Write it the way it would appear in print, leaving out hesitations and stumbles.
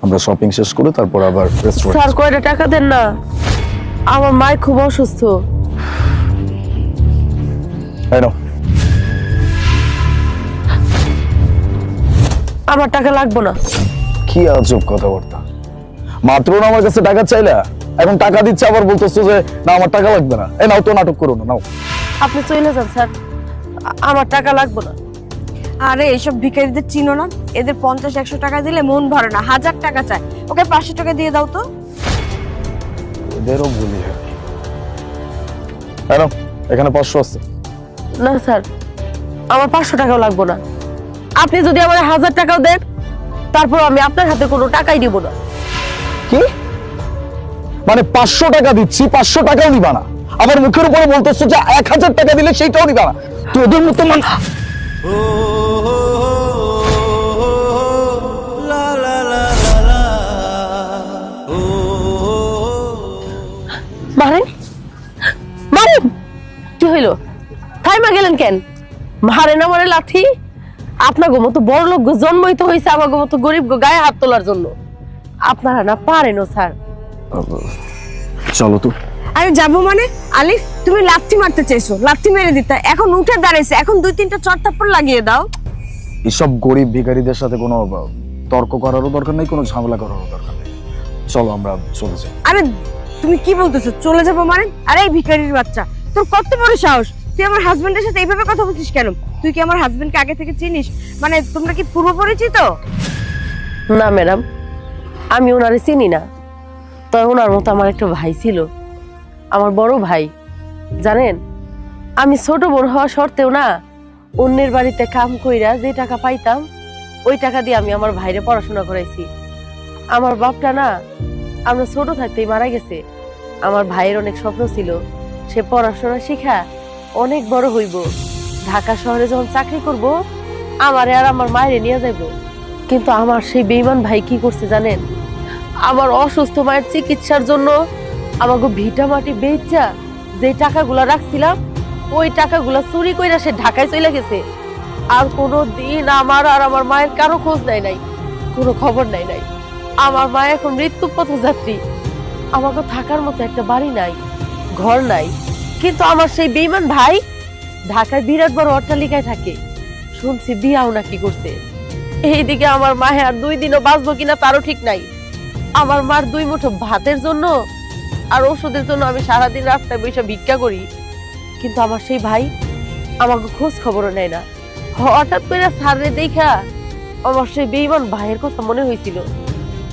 আমরা শপিং শেষ করে তারপর আবার রেস্টুরেন্ট। স্যার কয়টা টাকা দেন না, আমার মায় খুব অসুস্থ। এই নাও। আমার টাকা লাগবে না। কি আজব কথাবার্তা, মাত্র না আমার কাছে টাকা চাইলা, এখন টাকা দিচ্ছে আবার বলতেছো যে না আমার টাকা লাগবে না। এই নাও তো, নাটক করো না, নাও। আপনি চলে যান স্যার, আমার টাকা লাগবে না। আরে এইসব ভিখারিদের চিনো না? এদের 50-100 টাকা দিলে মন ভরে না, 1000 টাকা চায়। ওকে 500 টাকা দিয়ে দাও তো। এদেরও বলি হ্যাঁ। এই নাও, এখানে 500 আছে। না স্যার, আমার 500 টাকাও লাগবে না। আপনি যদি আমার 1000 টাকাও দেন, তারপর আমি আপনার হাতে কোনো টাকাই দিব না। কি মানে 500 টাকা দিচ্ছি, 500 টাকাও নিবা না? আবার মুখের উপরে বলতেছো যে 1000 টাকা দিলে সেইটাও নিবা না? তোদের মতো মারেন মারেন, কি হইল? থাইমা গেলেন কেন? মারেন আমারে লাঠি। আপনার মতো বড় লোক জন্মই তো হয়েছে আমার মতো গরিব গায়ে হাত তোলার জন্য। আপনারা না পারেনও স্যার। চলো তো। আরে যাবো মানে? আলিফ, তুমি লাথি মারতে চেয়েছো, লাথি মেরে দিতে। এখন উঠে দাঁড়াইছে, এখন 2-3টা চড় থাপ্পড় লাগিয়ে দাও। এসব গরিব ভিখারিদের সাথে কোনো তর্ক করারও দরকার নেই, কোনো ঝামেলা করারও দরকার নেই। চলো আমরা চলে যাই। আরে তুমি কি বলতেছো চলে যাবো মানে? আরে এই ভিখারির বাচ্চা, তোর কত বড় সাহস! তুই আমার হাজবেন্ডের সাথে এইভাবে কথা বলছিস কেন? তুই কি আমার হাজবেন্ডকে আগে থেকে চিনিস? মানে তোমরা কি পূর্ব পরিচিত? না ম্যাডাম, আমি ওনারে চিনি না। তো ওনার মতো আমার একটা ভাই ছিল, আমার বড় ভাই। জানেন, আমি ছোট বোন হওয়া সত্ত্বেও না, অন্যের বাড়িতে কাম কইরা যে টাকা পাইতাম, ওই টাকা দিয়ে আমি আমার ভাইরে পড়াশোনা করাইছি। আমার বাপটা না, আমরা ছোট থাকতেই মারা গেছে। আমার ভাইয়ের অনেক স্বপ্ন ছিল, সে পড়াশোনা শিখা অনেক বড় হইব, ঢাকা শহরে যখন চাকরি করব, আমারে আর আমার মায়েরে নিয়ে যাইব। কিন্তু আমার সেই বেঈমান ভাই কি করছে জানেন? আমার অসুস্থ মায়ের চিকিৎসার জন্য আমাকে ভিটা মাটি বেচা যে টাকাগুলা রাখছিলাম, ওই টাকাগুলা চুরি কইরা সে ঢাকায় চলে গেছে। আর কোনো দিন আমার আর আমার মায়ের কারো খোঁজ নাই, কোনো খবর নাই। আমার মা এখন মৃত্যু পথযাত্রী। আমাকে থাকার মতো একটা বাড়ি নাই, ঘর নাই। কিন্তু আমার সেই বেঈমান ভাই ঢাকায় বিরাট বড় অট্টালিকায় থাকে, শুনছি বিয়াও নাকি করছে। এইদিকে আমার মায়ে আর 2 দিনও বাঁচবো কিনা তারও ঠিক নাই। আমার মার 2 মুঠো ভাতের জন্য আর ওষুধের জন্য আমি সারাদিন রাস্তায় বসে ভিক্ষা করি। কিন্তু আমার সেই ভাই আমাকে খোঁজ খবরও নেয় না। হঠাৎ করে সারে দেখা আমার সেই বেঈমান ভাইয়ের কথা মনে হয়েছিল।